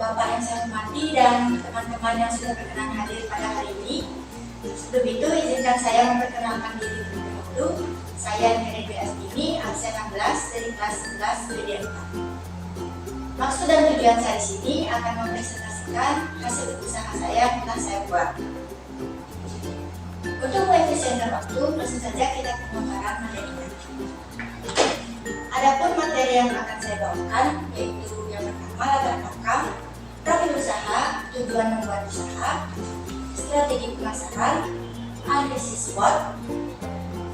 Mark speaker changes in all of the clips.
Speaker 1: Bapak yang saya hormati dan teman-teman yang sudah berkenan hadir pada hari ini. Sebelum itu, izinkan saya memperkenalkan diri terlebih dahulu. Saya Neri Dwi Astini, absen 16 dari kelas 11 BD 4. Maksud dan tujuan saya di sini akan mempresentasikan hasil usaha saya yang telah saya buat. Untuk mengefisienkan waktu, langsung saja kita ke pemaparan materinya. Adapun materi yang akan saya bawakan yaitu yang pertama latar belakang, profil usaha, tujuan membuat usaha, strategi pemasaran, analisis SWOT,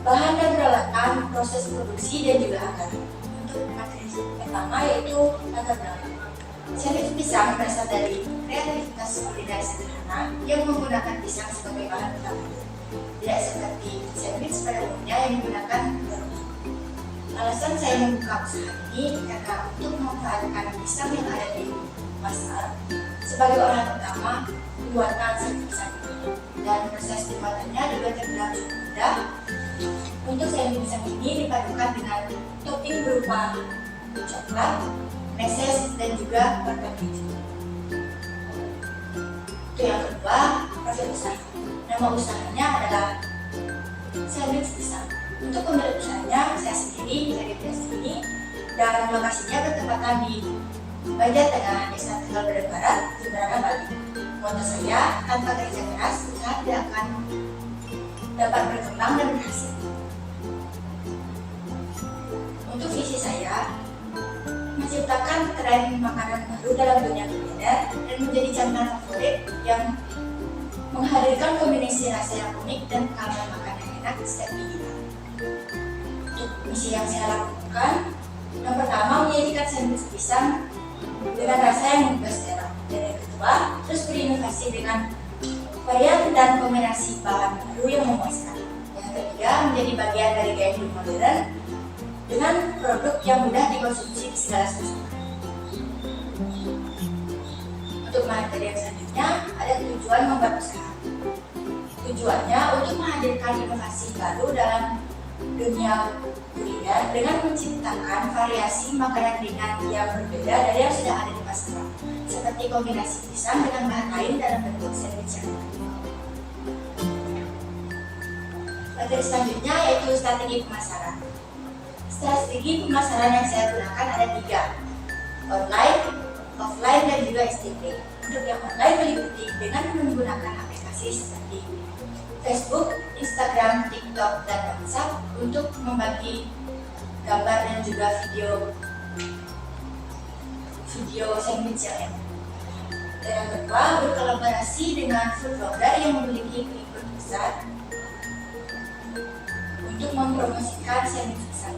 Speaker 1: bahan dan peralatan, proses produksi dan juga anggaran. Untuk materi pertama yaitu latar belakang. Sandwich pisang berasal dari kreativitas kuliner sederhana yang menggunakan pisang sebagai bahan utama. Tidak seperti sandwich pada umumnya yang menggunakan telur. Alasan saya membuka usaha ini karena untuk memanfaatkan pisang yang ada di pasar sebagai olahan utama pembuatan sandwich pisang ini, dan proses pembuatannya juga terbilang cukup mudah. Untuk sandwich pisang ini dipadukan dengan topping berupa coklat, meses, dan juga wortel keju. Itu yang kedua, profil usaha. Nama usahanya adalah sandwich pisang. Untuk pemilik usahanya saya sendiri dari desa ini, dan lokasinya bertempatan di Banjar Tengah, Desa Tegal Barat Barat, Jemberana, Bali. Moto saya, tanpa kerja keras, usaha tidak akan dapat berkembang dan berhasil. Untuk visi saya, menciptakan tren makanan baru dalam dunia kuliner dan menjadi camilan favorit yang menghadirkan kombinasi rasa yang unik dan pengalaman makan yang enak setiap gigitan. Untuk misi yang saya lakukan, yang pertama menyajikan sandwich pisang dengan rasa yang menggugah selera, dan yang kedua terus berinovasi dengan varian dan kombinasi bahan baru yang memuaskan. Yang ketiga menjadi bagian dari gaya hidup modern dengan produk yang mudah dikonsumsi di segala suasana. Untuk materi yang selanjutnya ada tujuan membuat usaha. Tujuannya untuk menghadirkan inovasi baru dalam dunia kuliner dengan menciptakan variasi makanan ringan yang berbeda dari yang sudah ada di pasaran, seperti kombinasi pisang dengan bahan lain dalam bentuk sandwich yang lain. Materi selanjutnya yaitu strategi pemasaran. Strategi pemasaran yang saya gunakan ada 3, online, offline, dan juga STP. Untuk yang online meliputi dengan menggunakan aplikasi seperti Facebook, Instagram, TikTok, dan WhatsApp untuk membagi gambar dan juga video sandwich yang enak. Dan yang kedua, berkolaborasi dengan food blogger yang memiliki pengikut besar untuk mempromosikan sandwich pisang.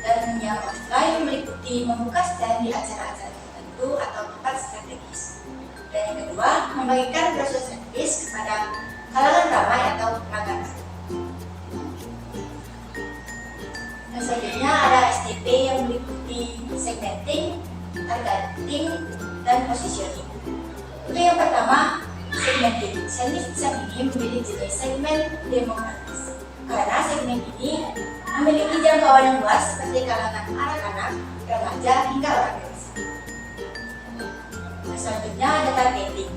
Speaker 1: Dan yang offline meliputi membuka stand di acara-acara tertentu atau tempat strategis. Dan yang kedua, membagikan proses sandwich kepada kalangan ramai atau pelanggan. Dan selanjutnya ada STP yang meliputi segmenting, targeting, dan positioning. Untuk yang pertama, segmenting. Sandwich pisang ini memiliki jenis segmen demografis karena segmen ini memiliki jangkauan yang luas seperti kalangan anak-anak, remaja, hingga orang dewasa. Selanjutnya ada targeting.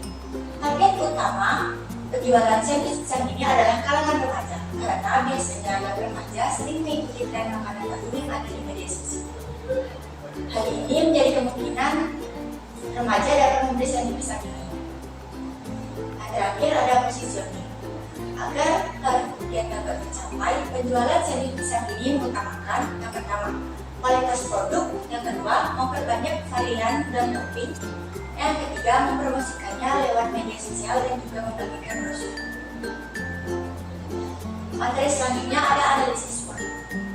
Speaker 1: Target utama penjualan sandwich pisang ini adalah kalangan remaja, karena biasanya yang remaja sering mengikuti tren makanan baru yang ada di media sosial. Hal ini menjadi kemungkinan remaja dapat membeli sandwich pisang ini. Dan terakhir ada positioning. Agar target yang dapat tercapai, penjualan sandwich pisang ini mengutamakan yang pertama, kualitas produk, yang kedua, memperbanyak varian dan topping, yang ketiga, mempromosikannya lewat media sosial dan juga membagikan brosur. Materi selanjutnya ada analisis SWOT.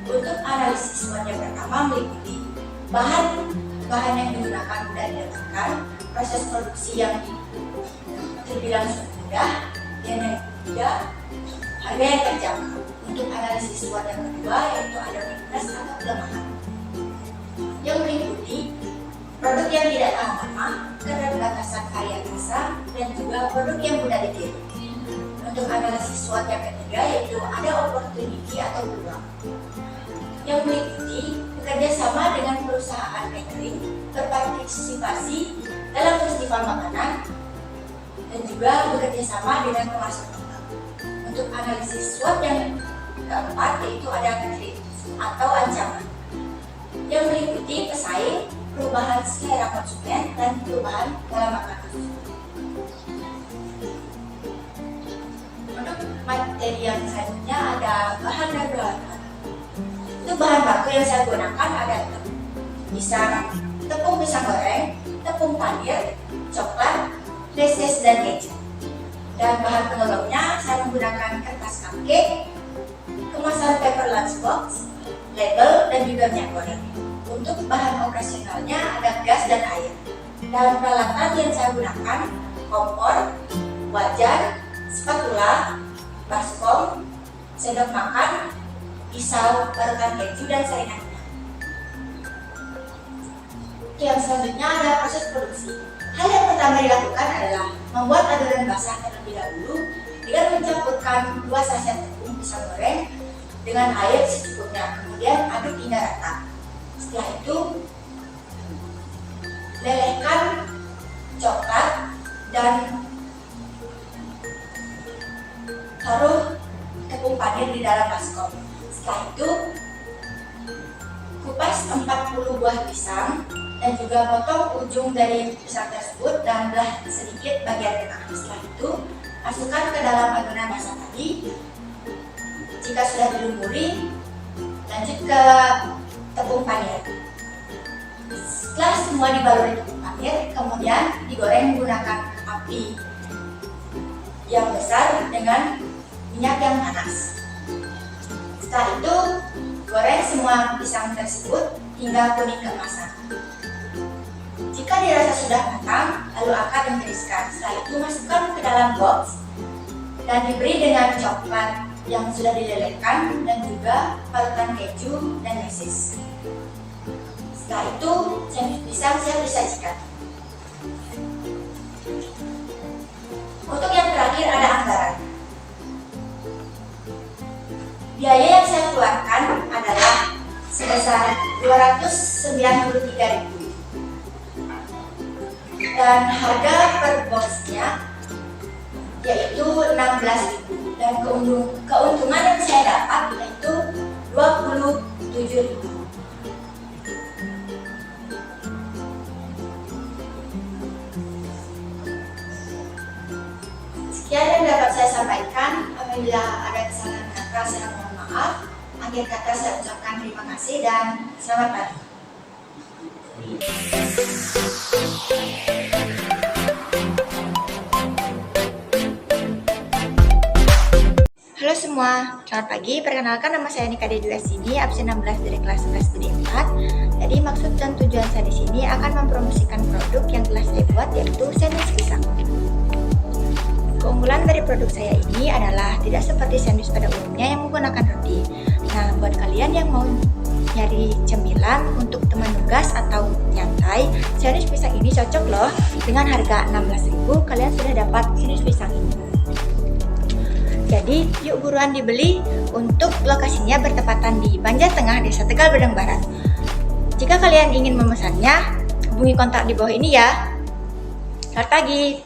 Speaker 1: Untuk analisis SWOT yang pertama meliputi bahan yang digunakan mudah didapatkan, proses produksi yang terbilang mudah, dan yang ketiga, harga yang terjangkau. Untuk analisis SWOT yang kedua yaitu ada minus atau kelemahan, yang meliputi produk yang tidak tahan lama, keterbatasan varian rasa, dan juga produk yang mudah ditiru. Untuk analisis SWOT yang ketiga yaitu ada opportunity atau peluang, yang meliputi bekerja sama dengan perusahaan catering, berpartisipasi dalam festival makanan dan juga bekerja sama dengan pemasok lokal. Untuk analisis SWOT yang keempat yaitu ada threat atau ancaman yang meliputi pesaing, perubahan selera konsumen, dan perubahan pola makan. Untuk materi yang selanjutnya ada bahan dan peralatan. Untuk bahan baku yang saya gunakan ada tepung pisang goreng, tepung panir, coklat, meses, dan keju. Dan bahan penolongnya saya menggunakan kertas cupcake, kemasan paper lunchbox, label, dan juga minyak goreng. Untuk bahan operasionalnya ada gas dan air. Dan peralatan yang saya gunakan kompor, wajan, spatula, baskom, sendok makan, pisau, parutan keju, dan saringan. Yang selanjutnya ada proses produksi. Hal yang pertama dilakukan adalah membuat adonan basah terlebih dahulu dengan mencampurkan 2 saset tepung pisang goreng dengan air secukupnya, kemudian aduk hingga rata. Setelah itu, lelehkan coklat dan taruh tepung panir di dalam baskom. Setelah itu, kupas 40 buah pisang dan juga potong ujung dari pisang tersebut dan belah sedikit bagian tengah. Setelah itu, masukkan ke dalam adonan basah tadi. Jika sudah dilumuri, lanjut ke tepung panir. Setelah semua dibaluri tepung panir, kemudian digoreng menggunakan api yang besar dengan minyak yang panas. Setelah itu, goreng semua pisang tersebut hingga kuning keemasan. Jika dirasa sudah matang, lalu angkat dan tiriskan. Setelah itu masukkan ke dalam box dan diberi dengan coklat yang sudah dilelehkan dan juga parutan keju dan meses. Setelah itu, sandwich pisang siap disajikan. Untuk yang terakhir ada anggaran. Biaya yang saya keluarkan adalah sebesar 293.000 dan harga per boxnya yaitu 16.000 dan keuntungan yang saya dapat yaitu 27.000. Sekian yang dapat saya sampaikan. Apabila ada kesalahan kata, saya mohon maaf. Akhir kata saya ucapkan terima kasih dan selamat pagi. Halo semua, selamat pagi. Perkenalkan, nama saya Nika Dedula sini, absen 16 dari kelas 11 BD 4. Jadi maksud dan tujuan saya di sini akan mempromosikan produk yang telah saya buat, yaitu sandwich pisang. Keunggulan dari produk saya ini adalah tidak seperti sandwich pada umumnya yang menggunakan roti. Nah, buat kalian yang mau nyari cemilan untuk teman nugas atau nyantai, sandwich pisang ini cocok loh. Dengan harga 16.000, kalian sudah dapat sandwich pisang ini. Jadi, yuk buruan dibeli. Untuk lokasinya bertepatan di Banjartengah, Desa Tegal Bedeng Barat. Jika kalian ingin memesannya, hubungi kontak di bawah ini ya. Selamat pagi.